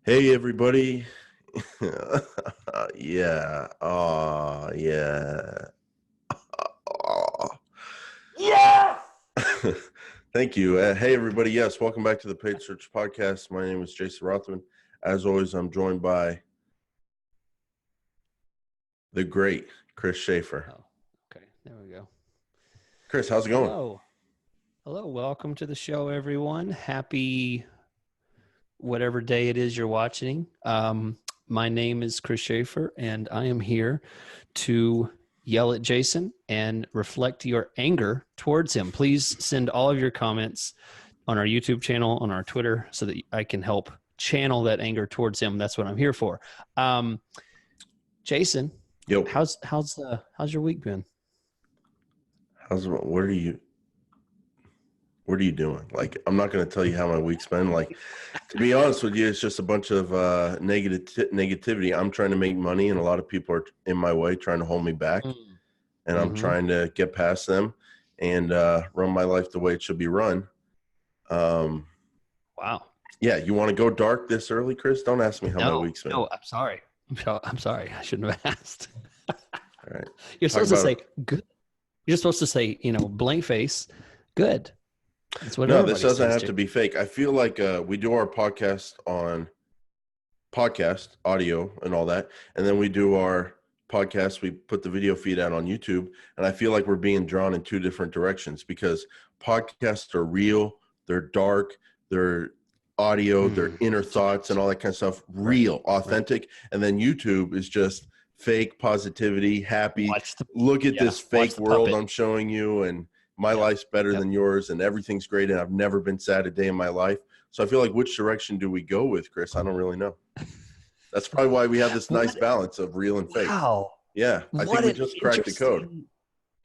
Hey everybody. Yeah. Oh, yeah. Aw. Yes! Thank you. Hey everybody. Yes, welcome back to the Paid Search Podcast. My name is Jason Rothman. As always, I'm joined by the great Chris Schaefer. Oh, okay. There we go. Chris, how's it going? Hello. Welcome to the show, everyone. Happy whatever day it is you're watching. My name is Chris Schaefer, and I am here to yell at Jason and reflect your anger towards him. Please send all of your comments on our YouTube channel, on our Twitter, so that I can help channel that anger towards him. That's what I'm here for. Jason, Yo. how's your week been? What are you doing? Like, I'm not going to tell you how my week's been. Like, to be honest with you, it's just a bunch of negativity. I'm trying to make money, and a lot of people are in my way trying to hold me back. And I'm trying to get past them and run my life the way it should be run. Wow. Yeah, you want to go dark this early, Chris? Don't ask me how my week's been. No, I'm sorry. I'm sorry. I shouldn't have asked. All right. You're supposed to say good. You're supposed to say, blank face, good. That's what. No, this doesn't have to be fake. I feel like we do our podcast on podcast audio and all that, and then we do our podcast. We put the video feed out on YouTube, and I feel like we're being drawn in two different directions because podcasts are real, they're dark, they're audio, their inner thoughts and all that kind of stuff, real, authentic. And then YouTube is just fake positivity, happy. Look at this fake world I'm showing you, and my life's better than yours, and everything's great, and I've never been sad a day in my life. So I feel like, which direction do we go with, Chris? I don't really know. That's probably why we have this nice balance of real and fake. Wow. Yeah, I think we just cracked the code.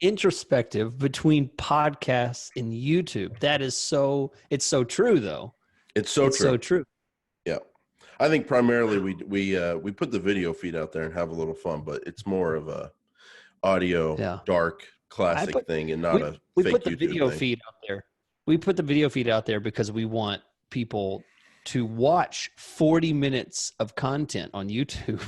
Introspective between podcasts and YouTube. That is it's so true, though. It's so true. Yeah. I think primarily we put the video feed out there and have a little fun, but it's more of a audio, dark, classic thing and not a fake we put the YouTube video thing. Feed out there. We put the video feed out there because we want people to watch 40 minutes of content on YouTube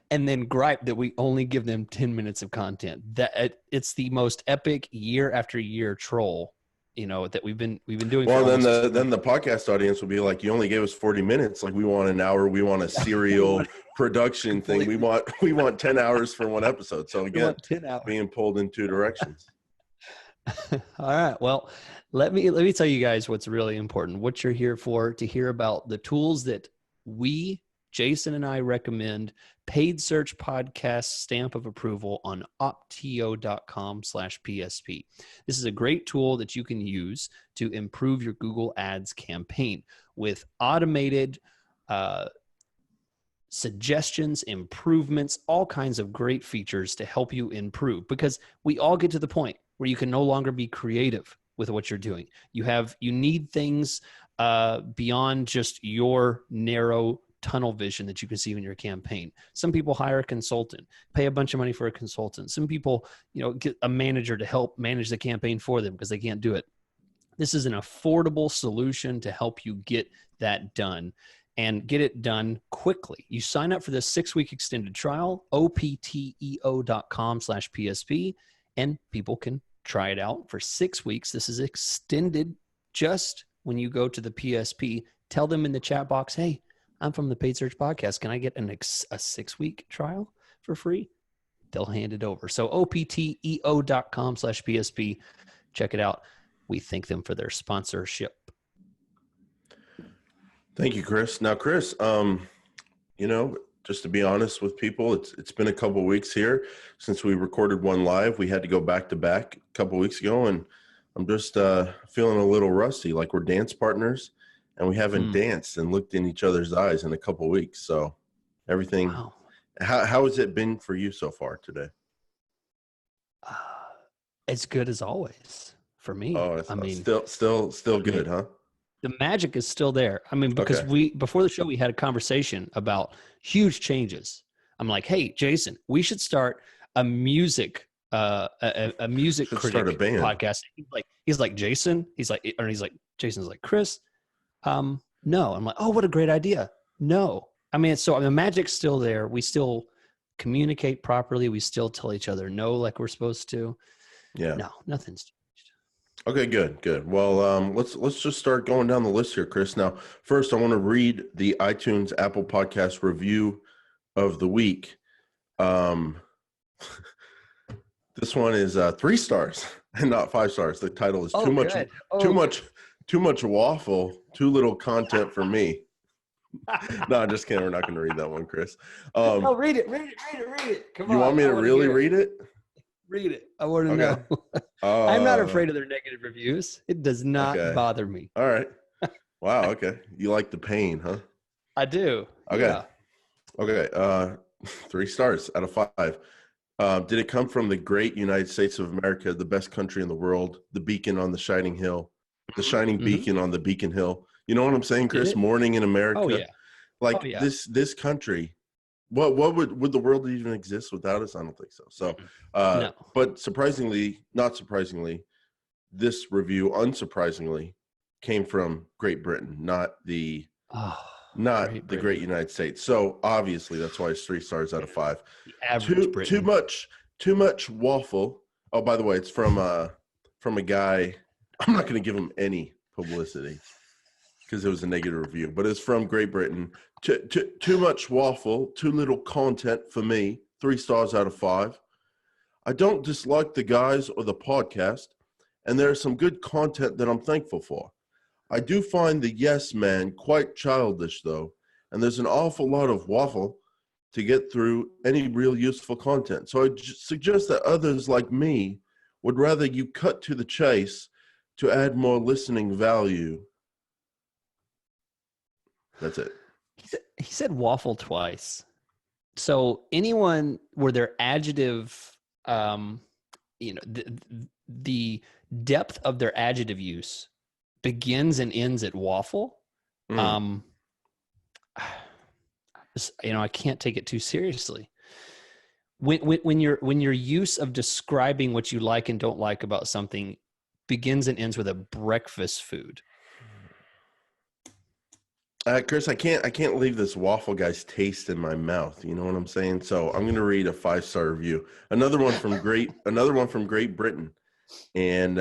and then gripe that we only give them 10 minutes of content. That it's the most epic year after year troll, that we've been doing. Well, then the podcast audience will be like, you only gave us 40 minutes. Like, we want an hour. We want a serial production thing. We want 10 hours for one episode. So again, being pulled in two directions. All right. Well, let me tell you guys what's really important. What you're here for, to hear about the tools that Jason and I recommend. Paid search podcast stamp of approval on optio.com/PSP. This is a great tool that you can use to improve your Google Ads campaign with automated suggestions, improvements, all kinds of great features to help you improve, because we all get to the point where you can no longer be creative with what you're doing. You need things beyond just your narrow tunnel vision that you can see in your campaign. Some people hire a consultant, pay a bunch of money for a consultant. Some people, get a manager to help manage the campaign for them because they can't do it. This is an affordable solution to help you get that done and get it done quickly. You sign up for this 6-week extended trial, opteo.com/PSP, and people can try it out for 6 weeks. This is extended just when you go to the PSP. Tell them in the chat box, hey, I'm from the Paid Search Podcast. Can I get a 6-week trial for free? They'll hand it over. So opteo.com/PSP. Check it out. We thank them for their sponsorship. Thank you, Chris. Now, Chris, just to be honest with people, it's been a couple weeks here since we recorded one live. We had to go back to back a couple weeks ago, and I'm just feeling a little rusty, like we're dance partners. And we haven't danced and looked in each other's eyes in a couple of weeks. So everything, wow. How has it been for you so far today? As good as always for me. Oh, still good, huh? The magic is still there. I mean, because before the show, we had a conversation about huge changes. I'm like, hey, Jason, we should start a music critic podcast. He's like, Jason, Jason's like, Chris. No, I'm like, oh, what a great idea. No. I mean, so the magic's still there. We still communicate properly. We still tell each other no like we're supposed to. Yeah. No, nothing's changed. Okay, good. Well, let's just start going down the list here, Chris. Now, first, I want to read the iTunes Apple Podcast review of the week. This one is 3 stars and not 5 stars. The title is Good. too much waffle, too little content for me. No, I'm just kidding. We're not going to read that one, Chris. No, read it. Come on. You want me to really read it? Read it. I want to Okay. know. I'm not afraid of their negative reviews. It does not bother me. All right. Wow. Okay. You like the pain, huh? I do. Okay. Yeah. Okay. 3 stars out of 5. Did it come from the great United States of America, the best country in the world, the beacon on the shining hill, the shining beacon on the beacon hill? You know what I'm saying, Chris? Morning in America. Oh, yeah. Like this country. What would the world even exist without us? I don't think so. So, No. But not surprisingly, this review, unsurprisingly, came from Great Britain, not the Great United States. So obviously that's why it's 3 stars out of 5. The average Britain. Too much waffle. Oh, by the way, it's from a guy. I'm not going to give him any publicity because it was a negative review, but it's from Great Britain. Too much waffle, too little content for me. 3 stars out of 5. I don't dislike the guys or the podcast, and there's some good content that I'm thankful for. I do find the yes man quite childish, though, and there's an awful lot of waffle to get through any real useful content. So I suggest that others like me would rather you cut to the chase to add more listening value. That's it. He said waffle twice. So anyone where their adjective, the depth of their adjective use begins and ends at waffle. I can't take it too seriously. When your use of describing what you like and don't like about something begins and ends with a breakfast food. Chris, I can't leave this waffle guy's taste in my mouth. You know what I'm saying? So I'm going to read a 5-star review. Another one from Great Britain, and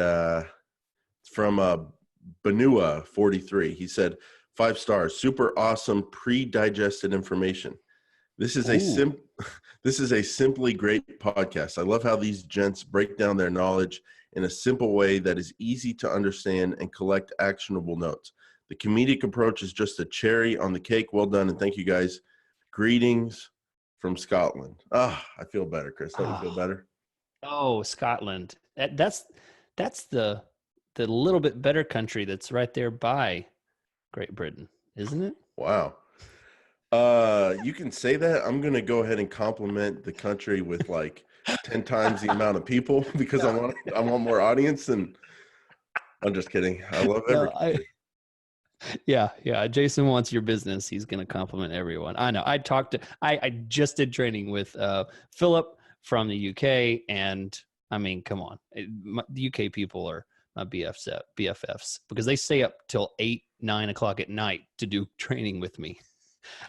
from Benua 43. He said 5 stars. Super awesome pre-digested information. This is a simply great podcast. I love how these gents break down their knowledge in a simple way that is easy to understand and collect actionable notes. The comedic approach is just a cherry on the cake. Well done, and thank you guys. Greetings from Scotland. I feel better, Chris. Don't you feel better? Oh, Scotland. That's the little bit better country that's right there by Great Britain, isn't it? Wow. You can say that. I'm going to go ahead and compliment the country with like 10 times the amount of people because I want more audience. And I'm just kidding. I love everything. Yeah. Jason wants your business. He's going to compliment everyone. I know. I just did training with Philip from the UK, and I mean, come on, the UK people are my BFFs because they stay up till 8-9 o'clock at night to do training with me.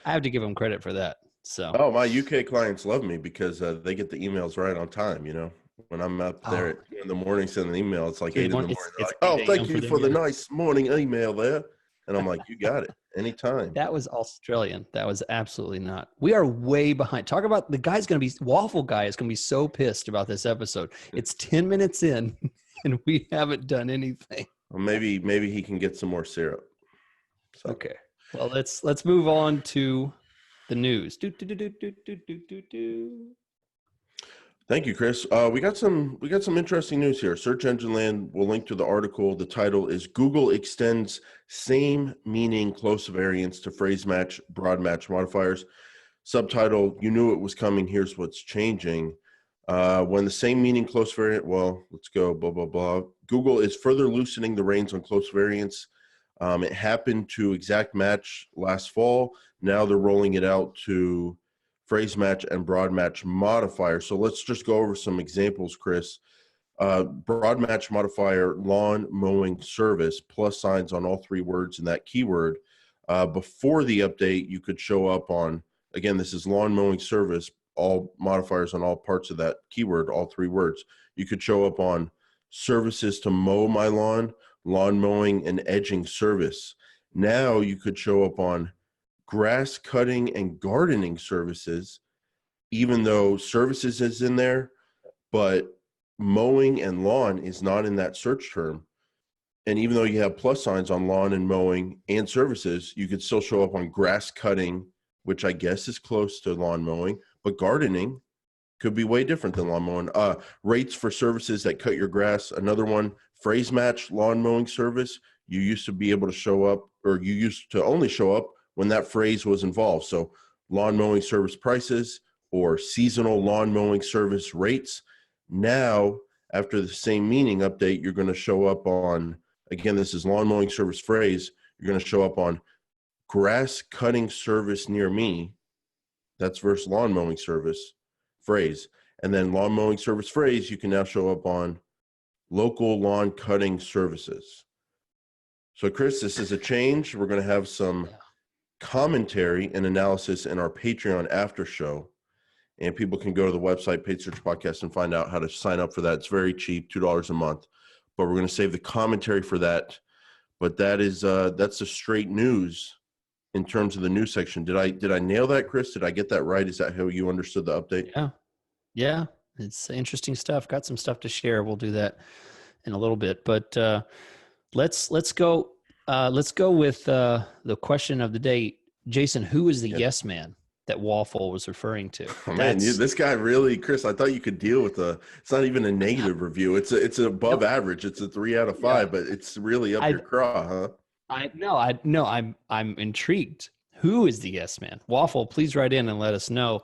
I have to give them credit for that. So, my UK clients love me because they get the emails right on time. You know, when I'm up there at 2 in the morning sending an email, it's like 8 in the morning. Like, thank you for the nice morning email there. And I'm like, you got it. Anytime. That was Australian. That was absolutely not. We are way behind. Talk about the guy's going to be, Waffle Guy is going to be so pissed about this episode. It's 10 minutes in and we haven't done anything. Well, maybe he can get some more syrup. So. Okay. Well, let's move on to the news. Thank you, Chris. We got some interesting news here. Search Engine Land will link to the article. The title is Google extends same meaning close variants to phrase match, broad match modifiers. Subtitle, you knew it was coming. Here's what's changing. When the same meaning close variant, well, let's go, blah, blah, blah. Google is further loosening the reins on close variants. It happened to exact match last fall. Now they're rolling it out to phrase match and broad match modifier. So let's just go over some examples, Chris. Broad match modifier, lawn mowing service, plus signs on all 3 words in that keyword. Before the update, you could show up on, again, this is lawn mowing service, all modifiers on all parts of that keyword, all 3 words. You could show up on services to mow my lawn, lawn mowing and edging service. Now you could show up on grass cutting and gardening services, even though services is in there, but mowing and lawn is not in that search term. And even though you have plus signs on lawn and mowing and services, you could still show up on grass cutting, which I guess is close to lawn mowing, but gardening could be way different than lawn mowing. Rates for services that cut your grass. Another one, phrase match lawn mowing service. You used to be able to show up, or you used to only show up when that phrase was involved. So lawn mowing service prices or seasonal lawn mowing service rates. Now, after the same meaning update, you're going to show up on, again, this is lawn mowing service phrase. You're going to show up on grass cutting service near me. That's versus lawn mowing service phrase. And then lawn mowing service phrase, you can now show up on local lawn cutting services. So Chris, this is a change. We're going to have some commentary and analysis in our Patreon after show. And people can go to the website, Paid Search Podcast, and find out how to sign up for that. It's very cheap, $2 a month. But we're going to save the commentary for that. But that is that's the straight news in terms of the news section. Did I nail that, Chris? Did I get that right? Is that how you understood the update? Yeah. It's interesting stuff. Got some stuff to share. We'll do that in a little bit. But let's go. Let's go with the question of the day, Jason. Who is the yes man that Waffle was referring to? Oh, man, this guy really, Chris, I thought you could deal with it's not even a negative review. It's above average. It's a 3 out of 5, but it's really up your craw, huh? I'm intrigued. Who is the yes man? Waffle, please write in and let us know.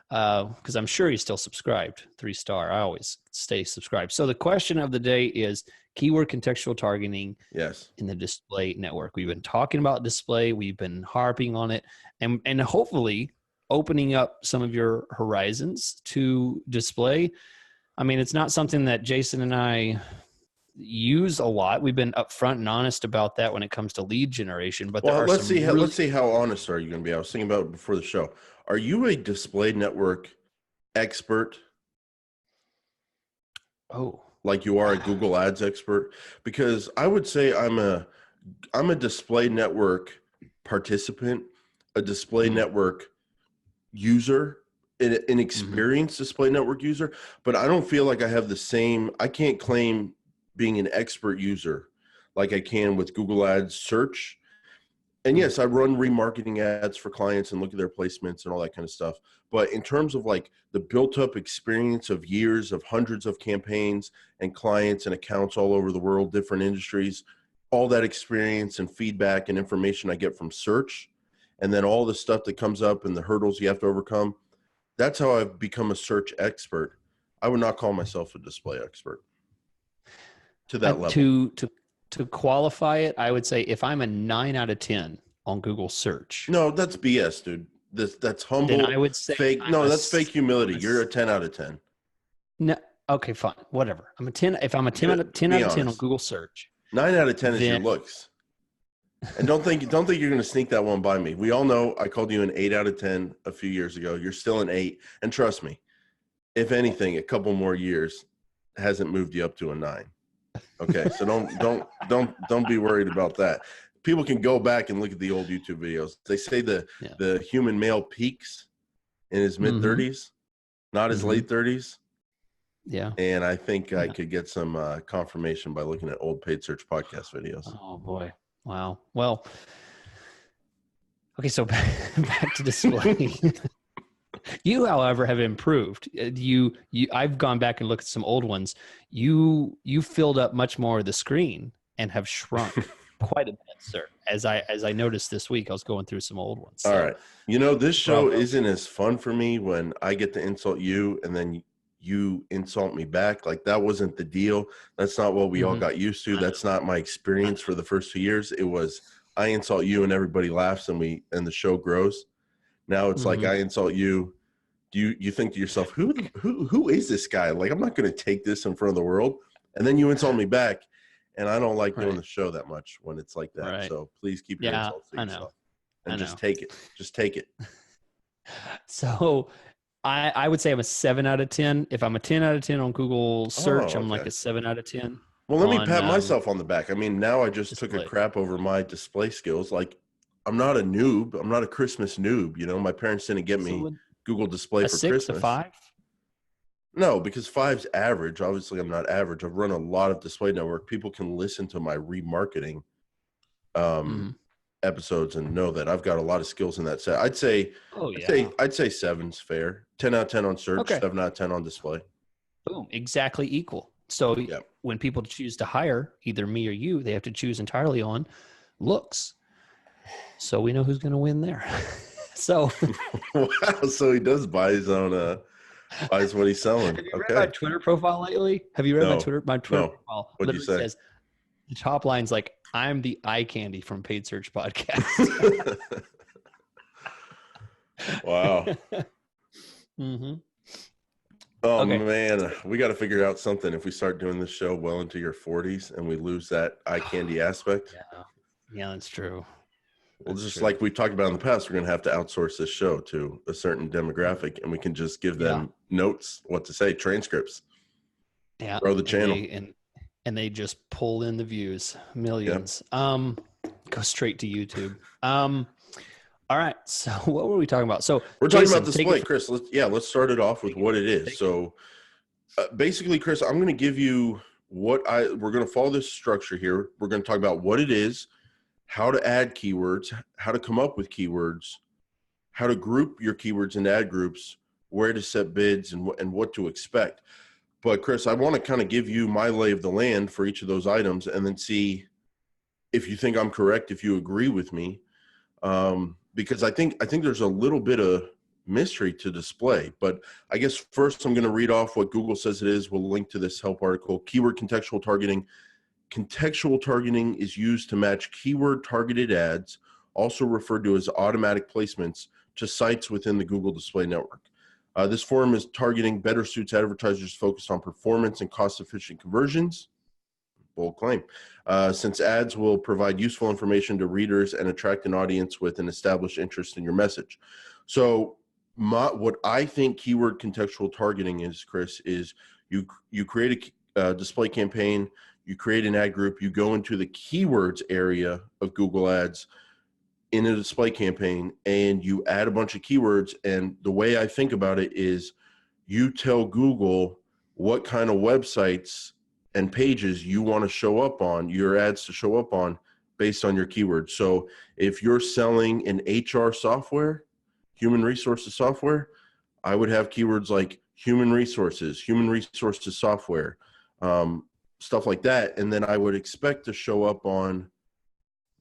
Because I'm sure he's still subscribed. 3-star. I always stay subscribed. So the question of the day is keyword contextual targeting in the display network. We've been talking about display. We've been harping on it and hopefully opening up some of your horizons to display. I mean, it's not something that Jason and I use a lot. We've been upfront and honest about that when it comes to lead generation. But let's see how honest are you going to be. I was thinking about it before the show. Are you a display network expert? Oh, like you are a Google Ads expert? Because I would say I'm a display network participant, a display network user, an experienced display network user, but I don't feel like I have I can't claim being an expert user like I can with Google Ads search. And yes, I run remarketing ads for clients and look at their placements and all that kind of stuff. But in terms of like the built up experience of years of hundreds of campaigns and clients and accounts all over the world, different industries, all that experience and feedback and information I get from search, and then all the stuff that comes up and the hurdles you have to overcome, that's how I've become a search expert. I would not call myself a display expert to that level. To qualify it, I would say if I'm a 9 out of 10 on Google search. No, that's BS, dude. That's humble. Then I would say fake. No, that's fake humility. You're a 10 out of 10. No, okay, fine, whatever. I'm a 10. If I'm a 10 out of 10 on Google search, 9 out of 10 is your looks. And don't think you're going to sneak that one by me. We all know I called you an 8 out of 10 a few years ago. You're still an 8, and trust me, if anything, a couple more years hasn't moved you up to a 9. Okay, so don't be worried about that. People can go back and look at the old YouTube videos. They say the human male peaks in his mid 30s, not his late 30s. Yeah. And I think I could get some confirmation by looking at old Paid Search podcast videos. Oh boy. Wow. Well, okay, so back to display. You, however, have improved. I've gone back and looked at some old ones. You filled up much more of the screen and have shrunk quite a bit, sir. As I noticed this week, I was going through some old ones. So. All right. This show isn't as fun for me when I get to insult you and then you insult me back. Like, that wasn't the deal. That's not what we all got used to. That's not my experience for the first 2 years. It was I insult you and everybody laughs and the show grows. Now it's like I insult you. You think to yourself, who is this guy? Like, I'm not going to take this in front of the world. And then you insult me back. And I don't like doing the show that much when it's like that. Right. So please keep your insults to yourself. I and just know. take it. Just take it. So I would say I'm a 7 out of 10. If I'm a 10 out of 10 on Google search, Oh, I'm like okay. a 7 out of 10 Well, let me on pat myself on the back. I mean, now I just took a display. crap over my display skills. Like, I'm not a noob. I'm not a Christmas noob. You know, my parents didn't get So me would Google Display a for 6, a Christmas. 5? No, because five's average. Obviously, I'm not average. I've run a lot of display network. People can listen to my remarketing um, Mm-hmm. episodes and know that I've got a lot of skills in that set. Oh yeah. I'd say seven's fair. 10 out of 10 on search, Okay. 7 out of 10 on display. Boom. Exactly equal. So Yeah. when people choose to hire either me or you, they have to choose entirely on looks. So we know who's going to win there. So Wow. So he does buy his own buys what he's selling. have you read my Okay. Twitter profile lately? Have you read my No. Twitter? My Twitter No. profile What'd you literally say? says the top line's like, "I'm the eye candy from Paid Search Podcast." Wow. Mm-hmm. Oh Okay. man, we got to figure out something if we start doing this show well into your 40s and we lose that eye candy aspect. Yeah. Yeah, that's true. Well, That's just true. like we've talked about in the past, we're going to have to outsource this show to a certain demographic, and we can just give Yeah. them notes, what to say, transcripts, Yeah. grow the And channel. they just pull in the views, Yep. millions. Go straight to YouTube. All right. So what were we talking about? So We're talking about Jason, take it display, from, Chris. Let's start it off with take it, what it is. take it. So basically, Chris, I'm going to give you we're going to follow this structure here. We're going to talk about what it is, how to add keywords, how to come up with keywords, how to group your keywords into ad groups, where to set bids, and what to expect. But Chris, I want to kind of give you my lay of the land for each of those items, and then see if you think I'm correct, if you agree with me, because I think there's a little bit of mystery to display. But I guess first I'm going to read off what Google says it is. We'll link to this help article. Keyword contextual targeting. Contextual targeting is used to match keyword targeted ads, also referred to as automatic placements, to sites within the Google Display Network. This form is targeting better suits advertisers focused on performance and cost-efficient conversions. Bold claim. Since ads will provide useful information to readers and attract an audience with an established interest in your message. So what I think keyword contextual targeting is, Chris, is you create a display campaign, you create an ad group, you go into the keywords area of Google Ads in a display campaign, and you add a bunch of keywords. And the way I think about it is you tell Google what kind of websites and pages you want to show up on, your ads to show up on, based on your keywords. So if you're selling an HR software, human resources software, I would have keywords like human resources software, stuff like that. And then I would expect to show up on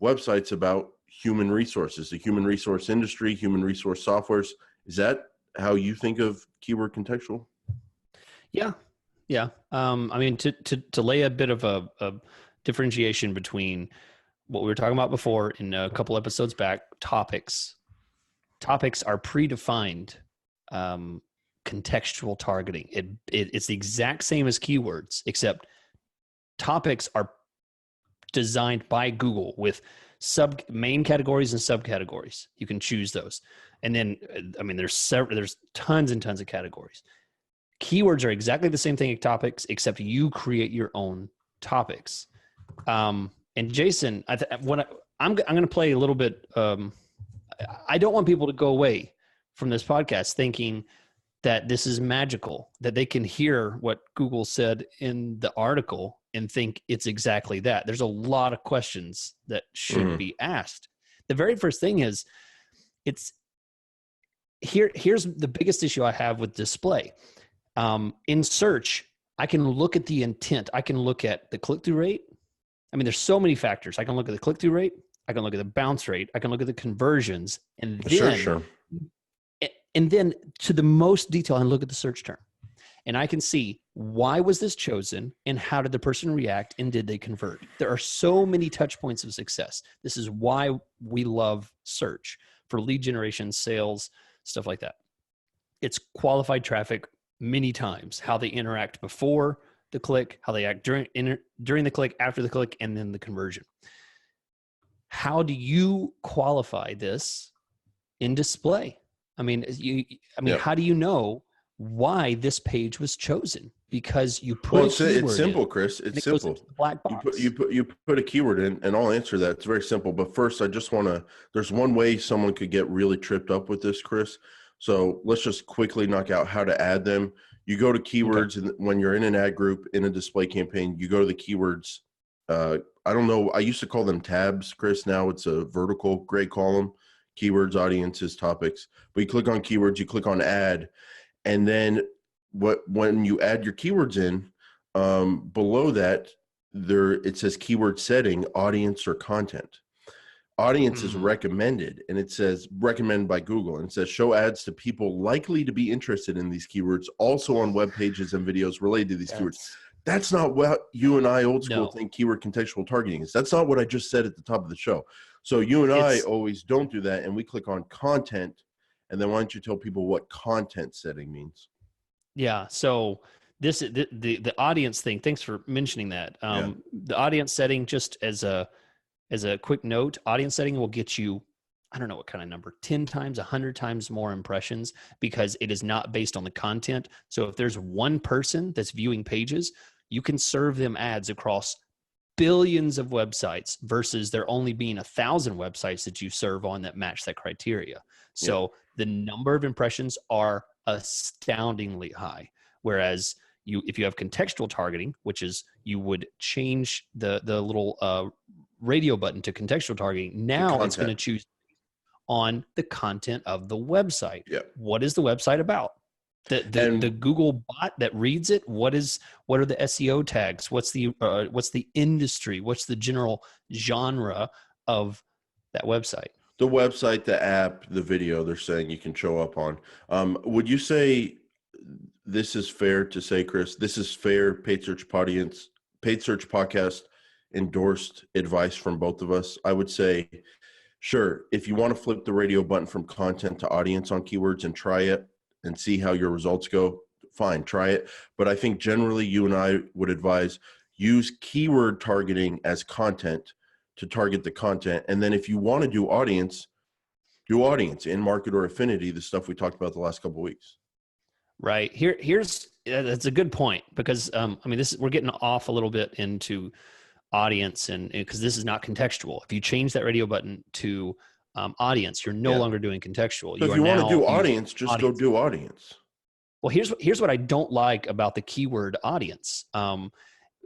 websites about human resources, the human resource industry, human resource softwares. Is that how you think of keyword contextual? Yeah. Yeah. I mean, to lay a bit of a differentiation between what we were talking about before in a couple episodes back, topics are predefined contextual targeting. It's the exact same as keywords, except topics are designed by Google with main categories and subcategories. You can choose those. And then, I mean, there's tons and tons of categories. Keywords are exactly the same thing as topics, except you create your own topics. And Jason, I'm going to play a little bit. I don't want people to go away from this podcast thinking that this is magical, that they can hear what Google said in the article and think it's exactly that. There's a lot of questions that should be asked. The very first thing is, here's the biggest issue I have with display. In search, I can look at the intent. I can look at the click-through rate. I mean, there's so many factors. I can look at the click-through rate. I can look at the bounce rate. I can look at the conversions, and then, and then to the most detail, I look at the search term, and I can see why was this chosen, and how did the person react, and did they convert? There are so many touch points of success. This is why we love search for lead generation, sales, stuff like that. It's qualified traffic many times, how they interact before the click, how they act during the click, after the click, and then the conversion. how do you qualify this in display? I mean, Yeah. how do you know why this page was chosen? Because you put Well, a it's keyword in simple, Chris. and It's it goes into simple. the black You put you box. put you put a keyword in, and I'll answer that. It's very simple. But first, I just want to. There's one way someone could get really tripped up with this, Chris. So let's just quickly knock out how to add them. You go to Okay. keywords, and when you're in an ad group in a display campaign, you go to the keywords. I don't know. I used to call them tabs, Chris. Now it's a vertical gray column. Keywords, audiences, topics. But you click on keywords, you click on add, and then when you add your keywords in, below that there it says keyword setting, audience or content. Audience is Mm, recommended, and it says recommended by Google, and it says show ads to people likely to be interested in these keywords, also on web pages and videos related to these keywords. that's That's not what you and I old school no. think keyword contextual targeting is. That's not what I just said at the top of the show. So you and I It's always don't do that, and we click on content. And then why don't you tell people what content setting means? Yeah. So the audience thing. Thanks for mentioning that. Yeah. The audience setting, just as a quick note, audience setting will get you, I don't know what kind of number, 10 times, 100 times more impressions because it is not based on the content. So if there's one person that's viewing pages, you can serve them ads across billions of websites versus there only being 1,000 websites that you serve on that match that criteria. Yeah. So the number of impressions are astoundingly high. Whereas if you have contextual targeting, which is you would change the little radio button to contextual targeting, The now it's going to content. choose on the content of the website. Yeah. What is the website about? The And Google bot that reads it. What are the SEO tags? What's the industry? What's the general genre of that website? the website, the app, the video they're saying you can show up on. Would you say this is fair to say, Chris? This is fair paid search podcast endorsed advice from both of us. I would say, sure, if you want to flip the radio button from content to audience on keywords and try it and see how your results go, fine, try it. But I think generally you and I would advise use keyword targeting as content to target the content. And then if you want to do audience in market or affinity, the stuff we talked about the last couple of weeks. Right. Here's that's a good point because we're getting off a little bit into audience and because this is not contextual. If you change that radio button to audience, you're no Yeah. longer doing contextual. So if You are you want to now do using audience, just go audience. do audience. Well, here's what I don't like about the keyword audience.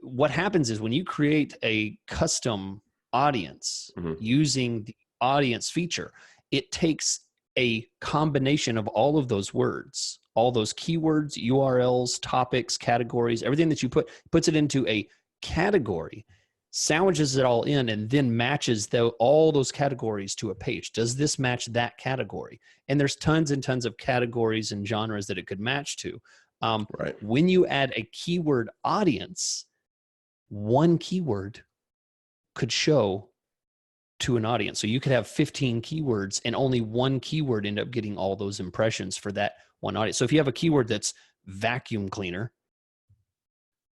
What happens is when you create a custom audience Mm-hmm. using the audience feature, it takes a combination of all of those words, all those keywords, URLs, topics, categories, everything that you puts it into a category, sandwiches it all in, and then matches all those categories to a page. Does this match that category? And there's tons and tons of categories and genres that it could match to. Right. When you add a keyword audience, one keyword could show to an audience. So you could have 15 keywords and only one keyword end up getting all those impressions for that one audience. So if you have a keyword that's vacuum cleaner,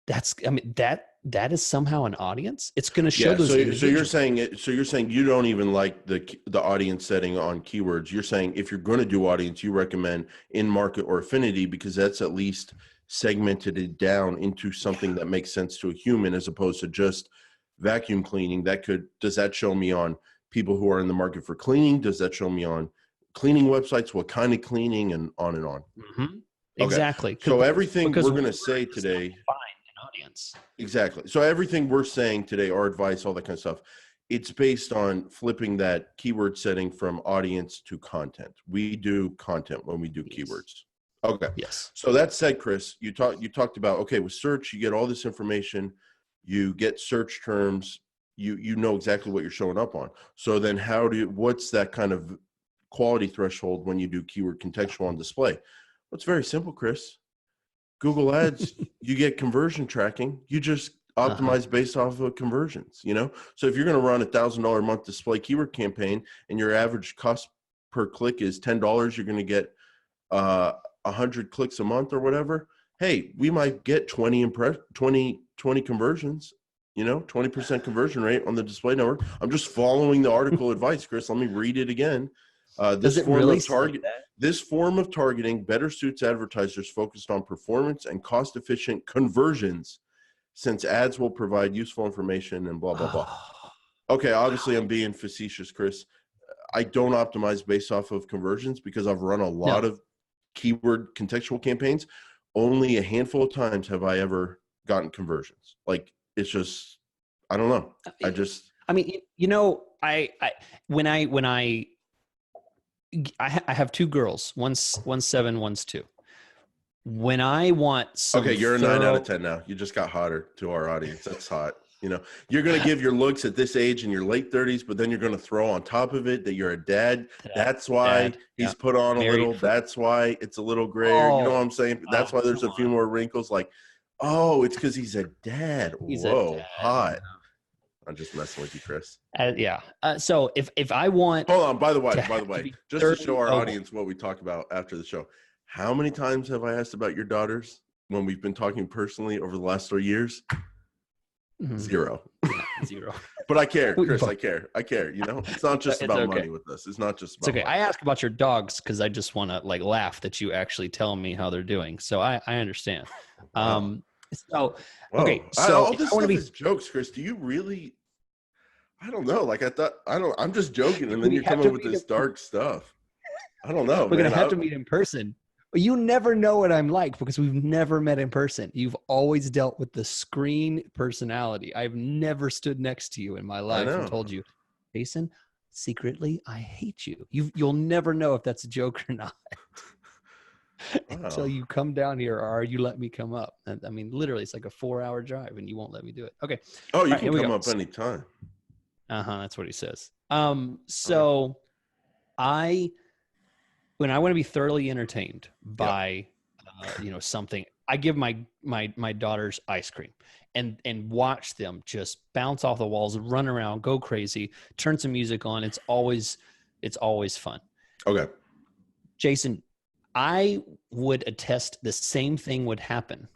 that is somehow an audience. It's going to show Yeah. those So you're individuals. saying it. So you're saying you don't even like the audience setting on keywords. You're saying if you're going to do audience, you recommend in market or affinity because that's at least segmented it down into something that makes sense to a human as opposed to just vacuum cleaning. Does that show me on people who are in the market for cleaning? Does that show me on cleaning websites? What kind of cleaning and on and on? Mm-hmm. Okay. Exactly. So everything Because we're going one to say word does not today. define an audience. Exactly. So everything we're saying today, our advice, all that kind of stuff, it's based on flipping that keyword setting from audience to content. We do content when we do Yes. keywords. Okay. Yes. So that said, Chris, you talked about, okay, with search, you get all this information, you get search terms, you know exactly what you're showing up on. So then what's that kind of quality threshold when you do keyword contextual on display? Well, it's very simple, Chris. Google Ads, you get conversion tracking. You just optimize based off of conversions, So if you're going to run $1,000 a month display keyword campaign and your average cost per click is $10, you're going to get 100 clicks a month or whatever. Hey, we might get 20 conversions. 20% conversion rate on the display network. I'm just following the article advice, Chris. Let me read it again. Does it really say that? This form of targeting better suits advertisers focused on performance and cost-efficient conversions, since ads will provide useful information and blah, blah, blah. Okay, obviously I'm being facetious, Chris. I don't optimize based off of conversions because I've run a lot of keyword contextual campaigns. Only a handful of times have I ever gotten conversions. Like, it's just, I don't know. I have two girls. One's 7, one's 2. When I want some Okay, you're a 9 out of 10 now. You just got hotter to our audience. That's hot. You're going to give your looks at this age in your late 30s, but then you're going to throw on top of it that you're a dad. That's why he's put on a little. That's why it's a little grayer. You know what I'm saying? That's why there's a few more wrinkles. Like, oh, it's because he's a dad. Whoa, hot. I'm just messing with you, Chris. So if I want, hold on. By the way, just to show our audience what we talk about after the show, how many times have I asked about your daughters when we've been talking personally over the last 3 years? Mm-hmm. Zero. But I care, Chris. I care. It's not just about money with us. It's not just about money. I ask about your dogs because I just want to laugh that you actually tell me how they're doing. So I understand. Wow. Okay. So all this stuff is jokes, Chris. Do you really? I don't know. I'm just joking, and then you're coming with this dark stuff. I don't know. We're gonna have to meet in person. But you never know what I'm like because we've never met in person. You've always dealt with the screen personality. I've never stood next to you in my life and told you, Jason, secretly, I hate you. You'll never know if that's a joke or not. Until you come down here or you let me come up. I mean, literally, it's like a 4-hour drive and you won't let me do it. Okay. Oh, you can come up anytime. That's what he says. When I want to be thoroughly entertained by, something, I give my daughters ice cream and watch them just bounce off the walls, run around, go crazy, turn some music on. It's always fun. Okay. Jason, I would attest the same thing would happen.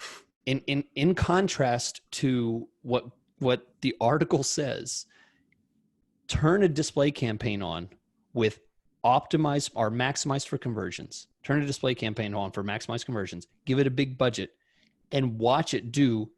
In contrast to what the article says, turn a display campaign on with optimized or maximized for conversions. Turn a display campaign on for maximized conversions. Give it a big budget and watch it do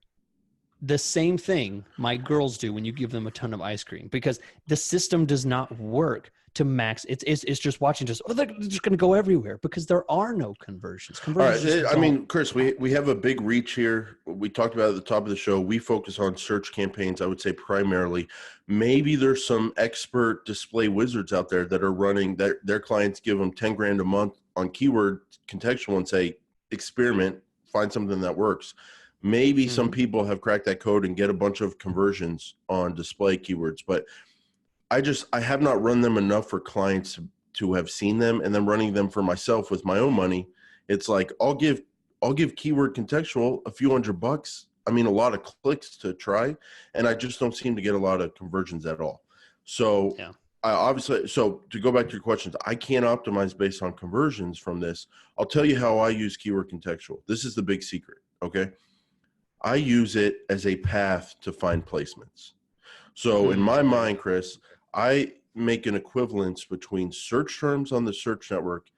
the same thing my girls do when you give them a ton of ice cream, because the system does not work to max. It's just watching they're just going to go everywhere because there are no conversions. All right. I mean, Chris, we have a big reach here. We talked about it at the top of the show. We focus on search campaigns, I would say primarily. Maybe there's some expert display wizards out there that are running their clients give them 10 grand a month on keyword contextual and say, experiment, find something that works. Maybe some people have cracked that code and get a bunch of conversions on display keywords, but I have not run them enough for clients to have seen them, and then running them for myself with my own money. It's like, I'll give keyword contextual a few $100. I mean, a lot of clicks to try, and I just don't seem to get a lot of conversions at all. So so to go back to your questions, I can't optimize based on conversions from this. I'll tell you how I use keyword contextual. This is the big secret. Okay. I use it as a path to find placements. So in my mind, Chris, I make an equivalence between search terms on the search network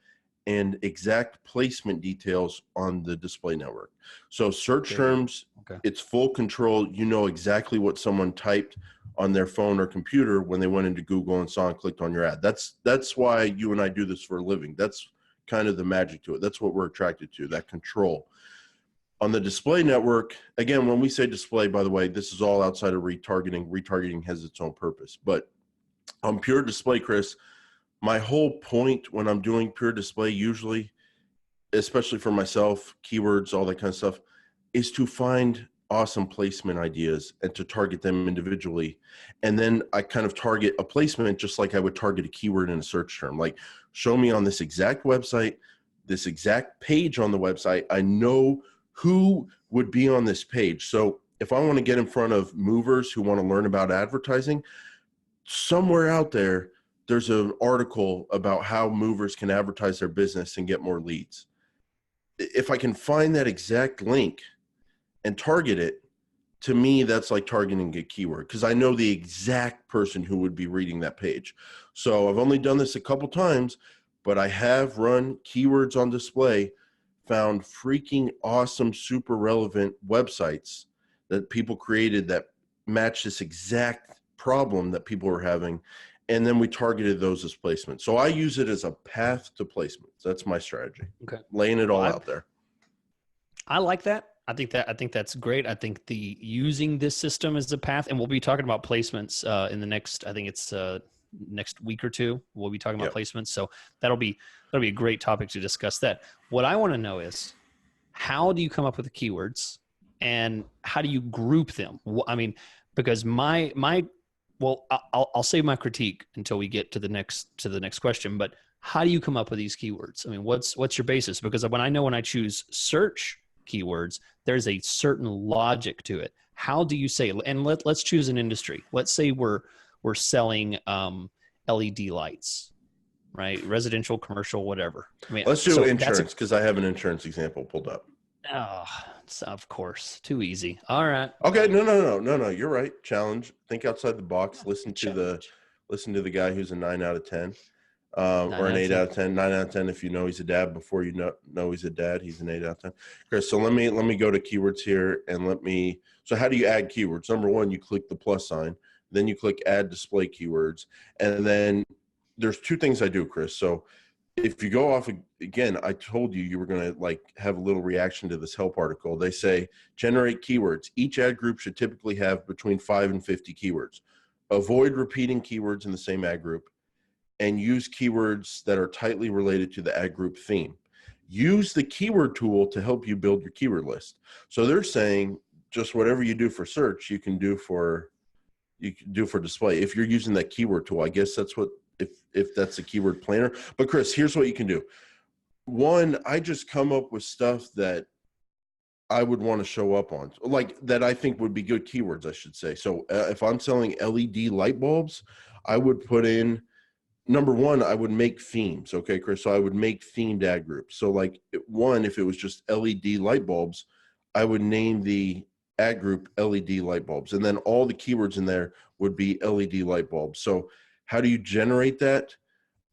and exact placement details on the display network. So search terms, it's full control. You know exactly what someone typed on their phone or computer when they went into Google and saw and clicked on your ad. That's why you and I do this for a living. That's kind of the magic to it. That's what we're attracted to, that control. On the display network, again, when we say display, by the way, this is all outside of retargeting. Retargeting has its own purpose. But on pure display, Chris, my whole point when I'm doing pure display, usually, especially for myself, keywords, all that kind of stuff, is to find awesome placement ideas and to target them individually. And then I kind of target a placement just like I would target a keyword in a search term. Like, show me on this exact website, this exact page on the website. I know who would be on this page. So if I want to get in front of movers who want to learn about advertising, somewhere out there, there's an article about how movers can advertise their business and get more leads. If I can find that exact link and target it to me, that's like targeting a keyword because I know the exact person who would be reading that page. So I've only done this a couple times, but I have run keywords on display, found freaking awesome, super relevant websites that people created that match this exact problem that people are having. And then we targeted those as placements. So I use it as a path to placements. That's my strategy. Okay. Laying it all out there. I like that. I think that's great. I think the using this system as a path, and we'll be talking about placements in the next. I think it's next week or two. We'll be talking about placements. So that'll be a great topic to discuss. That. What I want to know is, how do you come up with the keywords, and how do you group them? I mean, because well, I'll save my critique until we get to the next question. But how do you come up with these keywords? I mean, what's your basis? Because when I choose search keywords, there's a certain logic to it. How do you say, and let's choose an industry. Let's say we're selling LED lights, right? Residential, commercial, whatever. I mean, let's do insurance because I have an insurance example pulled up. Oh, of course, too easy. All right. Okay, no. You're right. Challenge. Think outside the box. Listen to the guy who's a 9 out of 10. Or an 8 out of 10, 9 out of 10. If you know he's a dad before you know he's a dad, he's an 8 out of 10. Chris, so let me go to keywords here and so how do you add keywords? Number one, you click the plus sign, then you click add display keywords. And then there's two things I do, Chris. So if you go off again, I told you were going to have a little reaction to this help article. They say generate keywords. Each ad group should typically have between 5 and 50 keywords. Avoid repeating keywords in the same ad group. And use keywords that are tightly related to the ad group theme. Use the keyword tool to help you build your keyword list. So they're saying just whatever you do for search, you can do for display. If you're using that keyword tool, I guess that's what, if that's a keyword planner. But Chris, here's what you can do. One, I just come up with stuff that I would want to show up on, that I think would be good keywords, I should say. So if I'm selling LED light bulbs, I would put in, number one, I would make themes. Okay, Chris. So I would make themed ad groups. So if it was just LED light bulbs, I would name the ad group LED light bulbs. And then all the keywords in there would be LED light bulbs. So how do you generate that?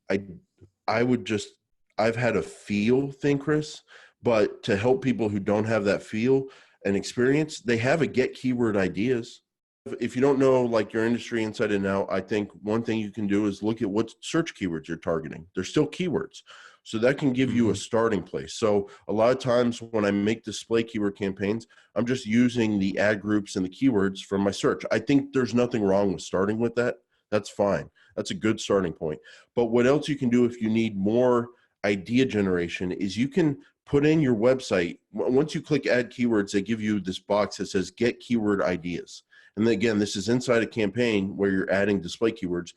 I've had a feel thing, Chris, but to help people who don't have that feel and experience, they have a get keyword ideas. If you don't know your industry inside and out, I think one thing you can do is look at what search keywords you're targeting. They're still keywords. So that can give you a starting place. So a lot of times when I make display keyword campaigns, I'm just using the ad groups and the keywords from my search. I think there's nothing wrong with starting with that. That's fine. That's a good starting point. But what else you can do if you need more idea generation is you can put in your website. Once you click add keywords, they give you this box that says get keyword ideas. And then again, this is inside a campaign where you're adding display keywords.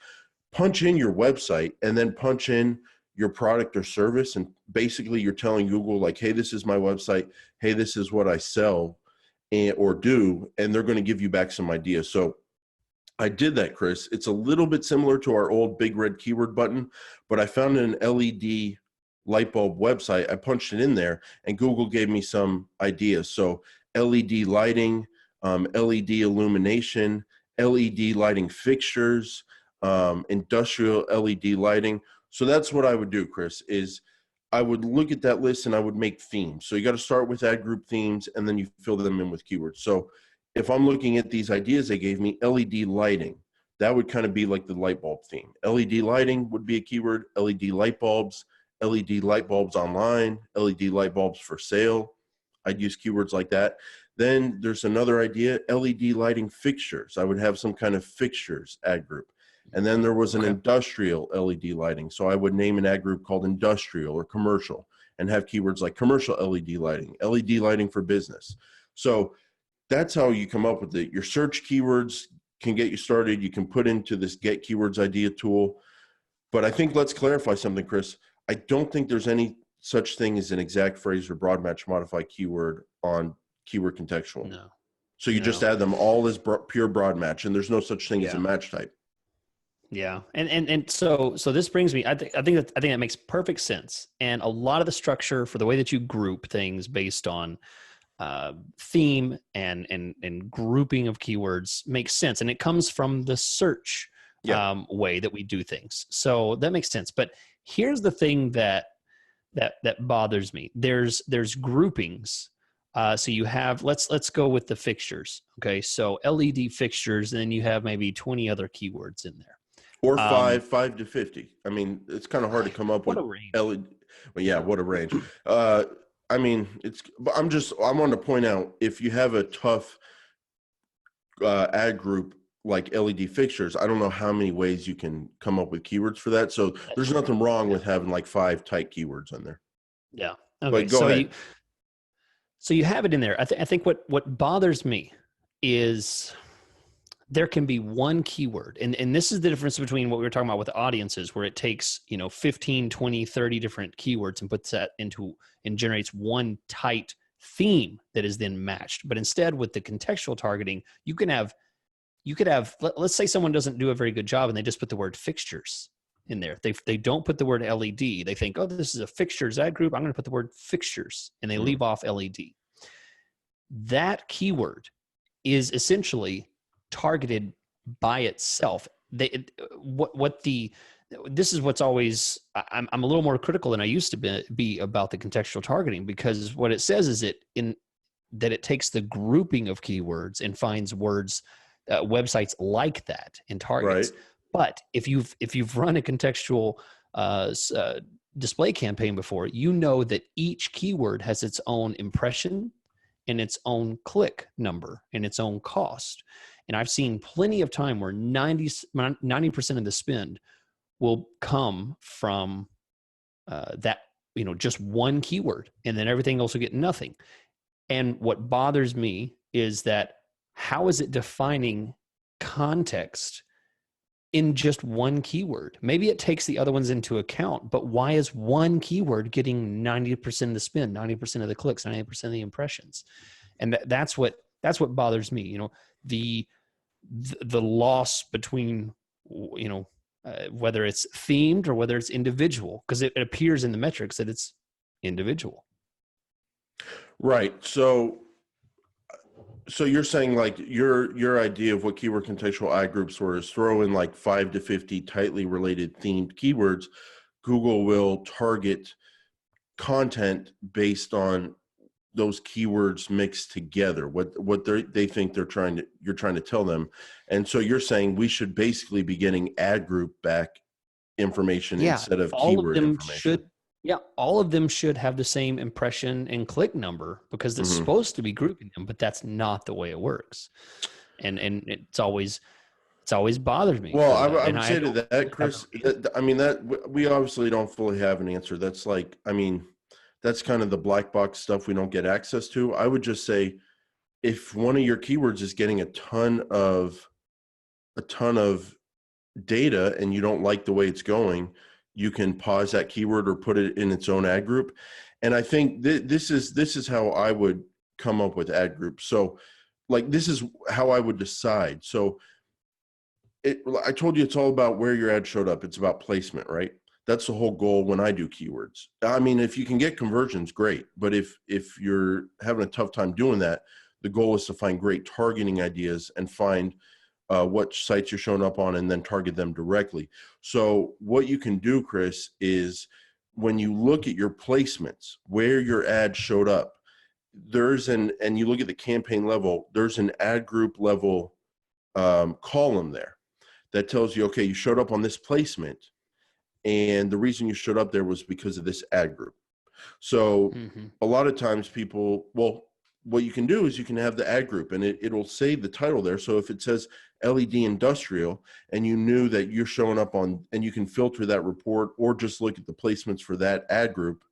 Punch in your website and then punch in your product or service. And basically you're telling Google hey, this is my website. Hey, this is what I sell or do. And they're going to give you back some ideas. So I did that, Chris. It's a little bit similar to our old big red keyword button, but I found an LED light bulb website. I punched it in there and Google gave me some ideas. So LED lighting, LED illumination, LED lighting fixtures, industrial LED lighting. So that's what I would do, Chris, is I would look at that list and I would make themes. So you got to start with ad group themes and then you fill them in with keywords. So if I'm looking at these ideas they gave me, LED lighting, that would kind of be like the light bulb theme. LED lighting would be a keyword, LED light bulbs online, LED light bulbs for sale. I'd use keywords like that. Then there's another idea, LED lighting fixtures. I would have some kind of fixtures ad group. And then there was an industrial LED lighting. So I would name an ad group called industrial or commercial and have keywords like commercial LED lighting for business. So that's how you come up with it. Your search keywords can get you started. You can put into this get keywords idea tool. But I think let's clarify something, Chris. I don't think there's any such thing as an exact phrase or broad match modify keyword on Keyword Contextual. No. So you just add them all as pure broad match, and there's no such thing as a match type. Yeah. And so this brings me, I think that makes perfect sense. And a lot of the structure for the way that you group things based on theme and grouping of keywords makes sense, and it comes from the search Yeah. way that we do things. So that makes sense. But here's the thing that bothers me. There's groupings. So you have, let's go with the fixtures. Okay, so LED fixtures, and then you have maybe 20 other keywords in there. Or 5 to 50. I mean, it's kind of hard to come up What with a range. LED. Well, yeah, what a range. I mean, but I want to point out, if you have a tough ad group like LED fixtures, I don't know how many ways you can come up with keywords for that. So That's there's true. nothing wrong Yeah. with having like 5 tight keywords on there. Yeah. Okay. But go ahead. So you have it in there. I think what bothers me is there can be one keyword, and this is the difference between what we were talking about with audiences, where it takes 15, 20, 30 different keywords and puts that into and generates one tight theme that is then matched. But instead, with the contextual targeting, you could have, let's say someone doesn't do a very good job and they just put the word fixtures in there. They don't put the word LED. They think, oh, this is a fixtures ad group, I'm going to put the word fixtures, and they leave off LED. That keyword is essentially targeted by itself. This is what's always, I'm a little more critical than I used to be about the contextual targeting, because what it says is that it takes the grouping of keywords and finds words, websites like that and targets. Right. But if you've run a contextual display campaign before, you know that each keyword has its own impression and its own click number and its own cost. And I've seen plenty of time where 90% of the spend will come from that, just one keyword, and then everything else will get nothing. And what bothers me is that, how is it defining context in just one keyword? Maybe it takes the other ones into account, but why is one keyword getting 90% of the spend, 90% of the clicks, 90% of the impressions? And that's what bothers me. The loss between, whether it's themed or whether it's individual, because it appears in the metrics that it's individual. Right. So you're saying, like, your idea of what keyword contextual ad groups were is throw in like 5 to 50 tightly related themed keywords. Google will target content based on those keywords mixed together, what they think you're trying to tell them. And so you're saying we should basically be getting ad group back information instead of keyword information. All of them should have the same impression and click number, because it's supposed to be grouping them, but that's not the way it works. And it's always bothered me. Well, for that. I And would say to that, Chris, that we obviously don't fully have an answer. That's like, that's kind of the black box stuff we don't get access to. I would just say, if one of your keywords is getting a ton of data and you don't like the way it's going, you can pause that keyword or put it in its own ad group. And I think this is how I would come up with ad groups. So, like, this is how I would decide. So I told you it's all about where your ad showed up. It's about placement, right? That's the whole goal when I do keywords. If you can get conversions, great. But if you're having a tough time doing that, the goal is to find great targeting ideas and find what sites you're showing up on and then target them directly. So what you can do, Chris, is when you look at your placements, where your ad showed up, and you look at the campaign level, there's an ad group level column there that tells you, okay, you showed up on this placement, and the reason you showed up there was because of this ad group. So a lot of times what you can do is you can have the ad group, and it'll say the title there. So if it says LED industrial and you knew that you're showing up on, and you can filter that report or just look at the placements for that ad group,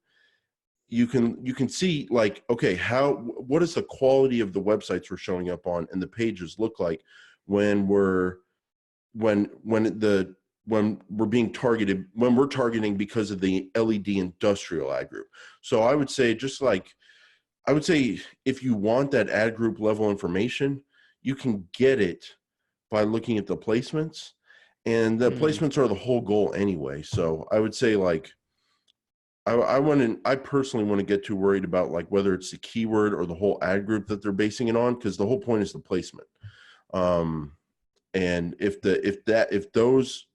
you can see, like, okay, what is the quality of the websites we're showing up on and the pages look like when we're being targeted, when we're targeting because of the LED industrial ad group. So I would say, if you want that ad group level information, you can get it by looking at the placements, and the placements are the whole goal anyway. So I would say, like, I personally wouldn't get too worried about like whether it's the keyword or the whole ad group that they're basing it on, because the whole point is the placement. Um, and if those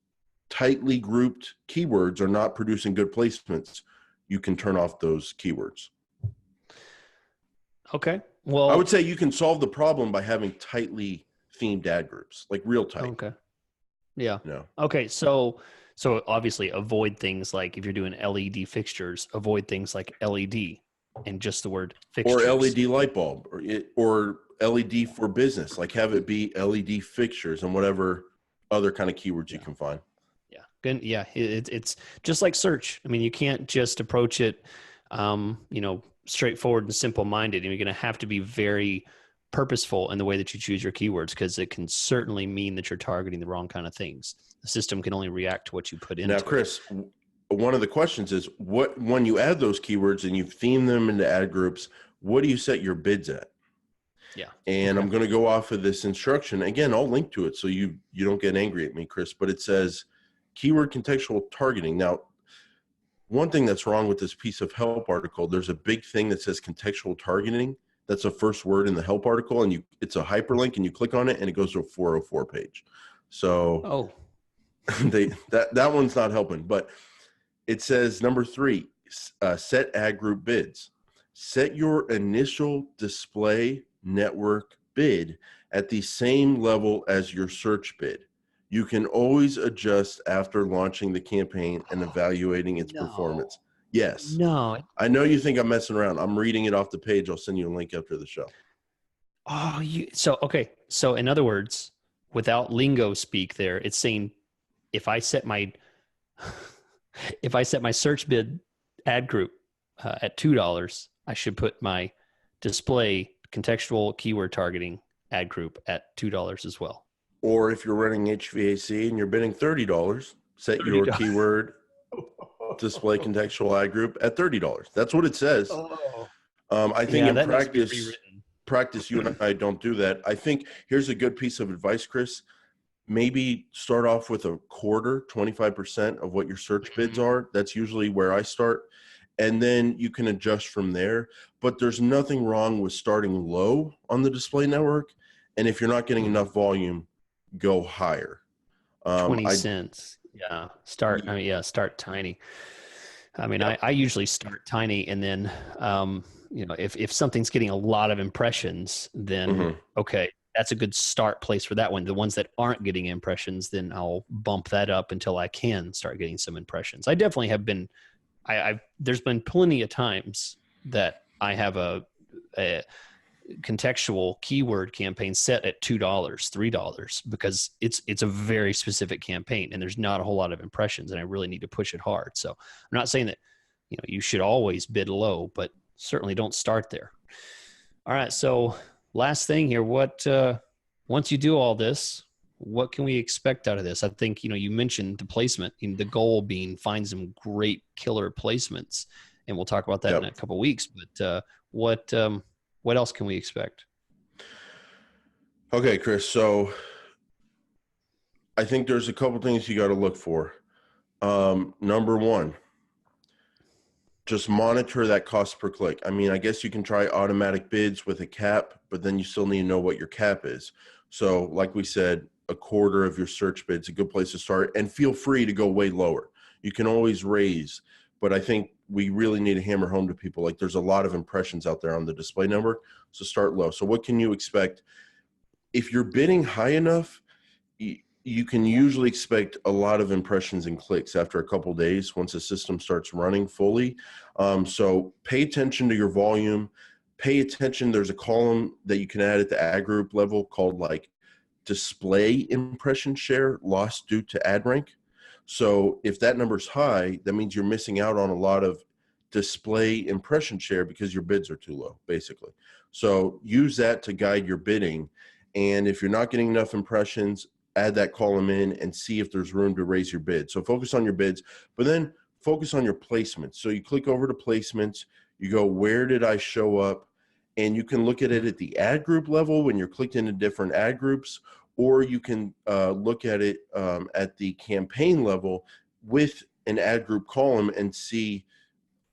tightly grouped keywords are not producing good placements, you can turn off those keywords. Okay. I Well, would say you can solve the problem by having tightly themed ad groups, like real tight. okay. Yeah. You know, Okay. So obviously avoid things like if you're doing LED fixtures, avoid things like LED and just the word or fixtures. LED light bulb, or LED for business, like have it be LED fixtures and whatever other kind of keywords you Yeah. can find. Yeah. Good. Yeah. It's just like search. I mean, you can't just approach it, straightforward and simple minded. And you're going to have to be very purposeful in the way that you choose your keywords, because it can certainly mean that you're targeting the wrong kind of things. The system can only react to what you put Now, into it. Chris, one of the questions is when you add those keywords and you've themed them into ad groups, what do you set your bids at? Yeah. And Okay. I'm going to go off of this instruction. Again, I'll link to it so you don't get angry at me, Chris, but it says keyword contextual targeting. Now, one thing that's wrong with this piece of help article, there's a big thing that says contextual targeting. That's the first word in the help article, and it's a hyperlink, and you click on it and it goes to a 404 page. So Oh, that one's not helping, but it says number 3, set ad group bids. Set your initial display network bid at the same level as your search bid. You can always adjust after launching the campaign and evaluating its no, performance. Yes, no. I know you think I'm messing around. I'm reading it off the page. I'll send you a link after the show. Oh, okay. So in other words, without lingo speak there, it's saying if I set my if I set my search bid ad group at $2, I should put my display contextual keyword targeting ad group at $2 as well. Or if you're running HVAC and you're bidding $30, set your $30. keyword display contextual ad group at $30. That's what it says. Oh, I think yeah, in that needs to be rewritten. practice, you and I don't do that. I think here's a good piece of advice, Chris. Maybe start off with a quarter, 25% of what your search bids are. That's usually where I start. And then you can adjust from there. But there's nothing wrong with starting low on the display network. And if you're not getting enough volume, go higher. 20 I cents. Yeah. Start tiny. I mean, Yep. I usually start tiny, and then, if something's getting a lot of impressions, then Mm-hmm. okay, that's a good start place for that one. The ones that aren't getting impressions, then I'll bump that up until I can start getting some impressions. I definitely have been, there's been plenty of times that I have a contextual keyword campaign set at $2, $3, because it's a very specific campaign and there's not a whole lot of impressions and I really need to push it hard. So I'm not saying that you should always bid low, but certainly don't start there. All right, so last thing here, what once you do all this, what can we expect out of this? I think you mentioned the placement, the goal being find some great killer placements, and we'll talk about that in Yep. a couple of weeks. But what else can we expect? Okay, Chris. So I think there's a couple things you got to look for. Number one, just monitor that cost per click. I mean, I guess you can try automatic bids with a cap, but then you still need to know what your cap is. So, like we said, a quarter of your search bids, a good place to start, and feel free to go way lower. You can always raise, but I think we really need to hammer home to people like there's a lot of impressions out there on the display network, so start low. So, what can you expect? If you're bidding high enough, you can usually expect a lot of impressions and clicks after a couple days once the system starts running fully. So pay attention to your volume. Pay attention. There's a column that you can add at the ad group level called like display impression share lost due to ad rank. So if that number's high, that means you're missing out on a lot of display impression share because your bids are too low, basically. So use that to guide your bidding. And if you're not getting enough impressions, add that column in and see if there's room to raise your bid. So focus on your bids, but then focus on your placements. So you click over to placements, you go, where did I show up? And you can look at it at the ad group level when you're clicked into different ad groups, or you can look at it at the campaign level with an ad group column and see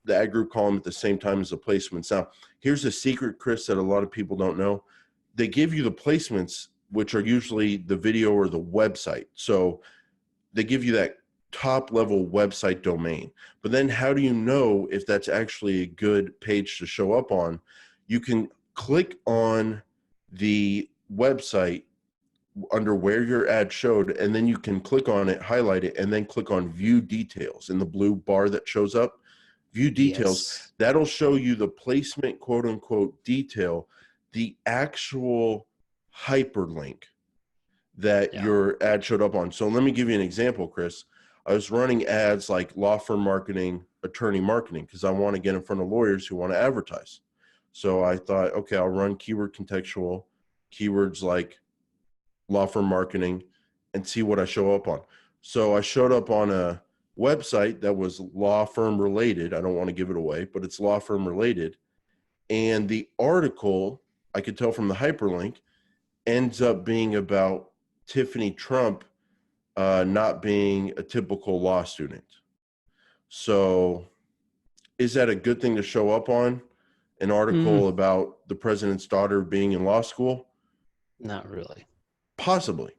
the ad group column at the same time as the placements. Now, here's a secret, Chris, that a lot of people don't know. They give you the placements, which are usually the video or the website. So they give you that top level website domain. But then how do you know if that's actually a good page to show up on? You can click on the website under where your ad showed, and then you can click on it, highlight it, and then click on view details in the blue bar that shows up. View details, Yes. that'll show you the placement, quote unquote, detail, the actual hyperlink that Yeah. your ad showed up on. So let me give you an example, Chris. I was running ads like law firm marketing, attorney marketing, because I want to get in front of lawyers who want to advertise. So I thought, okay, I'll run keyword contextual, keywords like law firm marketing, and see what I show up on. So I showed up on a website that was law firm related. I don't want to give it away, but it's law firm related. And the article, I could tell from the hyperlink, ends up being about Tiffany Trump not being a typical law student. So is that a good thing to show up on? An article about the president's daughter being in law school? Not really. Possibly.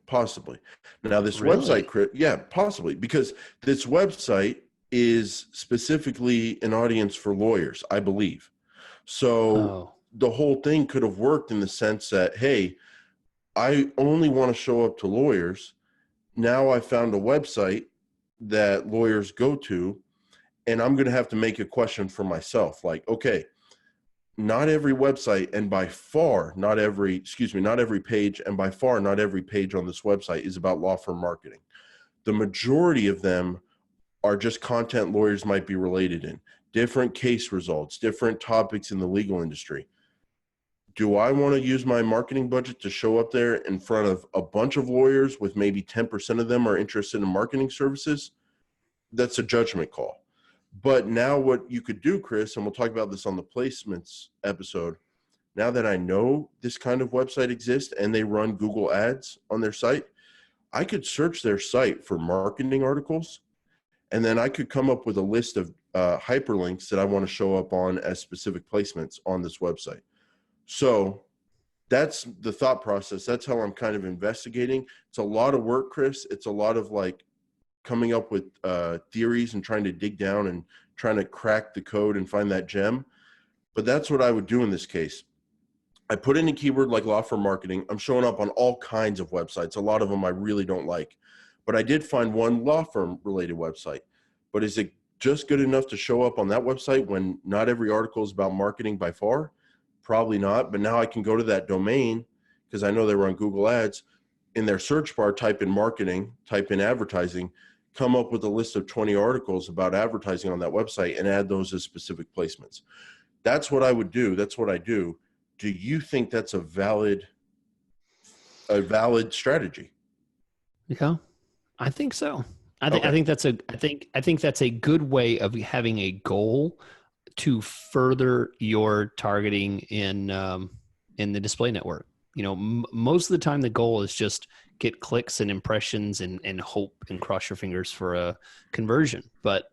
Now this Really? website, yeah, possibly, because this website is specifically an audience for lawyers, I believe. So Oh, the whole thing could have worked in the sense that, hey, I only want to show up to lawyers. Now I found a website that lawyers go to, and I'm going to have to make a question for myself. Like, okay, not every website and by far not every page and by far not every page on this website is about law firm marketing. The majority of them are just content lawyers might be related in, different case results, different topics in the legal industry. Do I want to use my marketing budget to show up there in front of a bunch of lawyers with maybe 10% of them are interested in marketing services? That's a judgment call. But now what you could do, Chris, and we'll talk about this on the placements episode, now that I know this kind of website exists and they run Google ads on their site, I could search their site for marketing articles, and then I could come up with a list of hyperlinks that I want to show up on as specific placements on this website. So that's the thought process. That's how I'm kind of investigating. It's a lot of work, Chris. It's a lot of like coming up with theories and trying to dig down and trying to crack the code and find that gem. But that's what I would do in this case. I put in a keyword like law firm marketing. I'm showing up on all kinds of websites. A lot of them I really don't like. But I did find one law firm related website. But is it just good enough to show up on that website when not every article is about marketing by far? Probably not. But now I can go to that domain because I know they run Google ads. In their search bar, type in marketing, type in advertising, come up with a list of 20 articles about advertising on that website and add those as specific placements. That's what I would do. That's what I do. Do you think that's a valid strategy? yeah, I think so. Okay. I think that's a good way of having a goal to further your targeting in the display network. You know, most of the time the goal is just get clicks and impressions and hope and cross your fingers for a conversion. But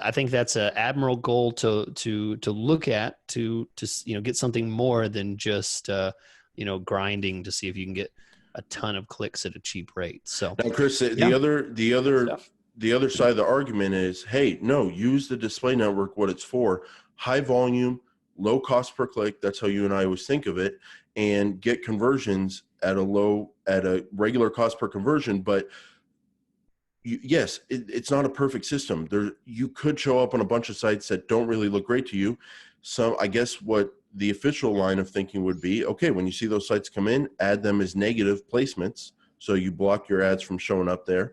I think that's an admirable goal to look at to get something more than just grinding to see if you can get a ton of clicks at a cheap rate. So Now, Chris, yeah, the other side of the argument is, hey, no, use the display network what it's for. High volume, low cost per click. That's how you and I always think of it, and get conversions at a regular cost per conversion. But yes, it's not a perfect system. You could show up on a bunch of sites that don't really look great to you. So I guess what the official line of thinking would be, okay, when you see those sites come in, add them as negative placements. So you block your ads from showing up there.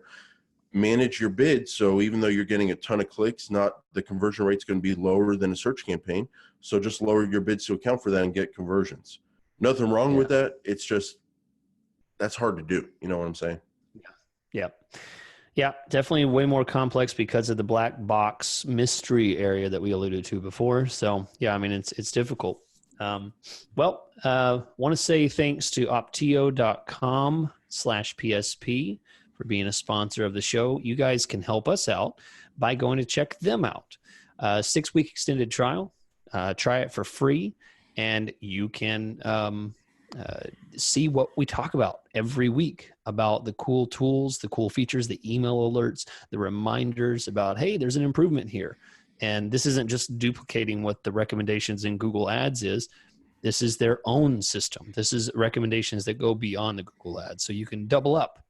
Manage your bids. So even though you're getting a ton of clicks, the conversion rate's going to be lower than a search campaign. So just lower your bids to account for that and get conversions. Nothing wrong with that. It's just, that's hard to do. You know what I'm saying? Yeah. Yeah, definitely way more complex because of the black box mystery area that we alluded to before. So yeah, I mean, it's difficult. Want to say thanks to optio.com/PSP for being a sponsor of the show. You guys can help us out by going to check them out. 6-week extended trial. Try it for free, and you can see what we talk about every week about the cool tools, the cool features, the email alerts, the reminders about, hey, there's an improvement here. And this isn't just duplicating what the recommendations in Google Ads is. This is their own system. This is recommendations that go beyond the Google Ads. So you can double up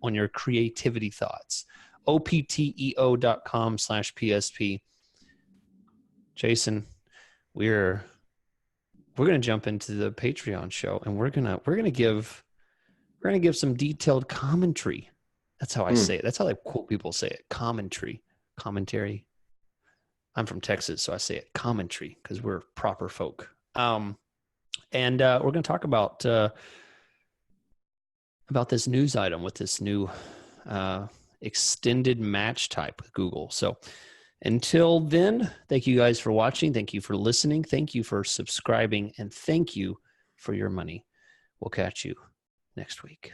on your creativity thoughts. opteo.com/PSP. Jason, we're going to jump into the Patreon show, and we're going to give some detailed commentary. That's how I say it. That's how cool people say it. Commentary. I'm from Texas, so I say it commentary because we're proper folk. And we're going to talk about this news item with this new extended match type with Google. So until then, thank you guys for watching. Thank you for listening. Thank you for subscribing. And thank you for your money. We'll catch you next week.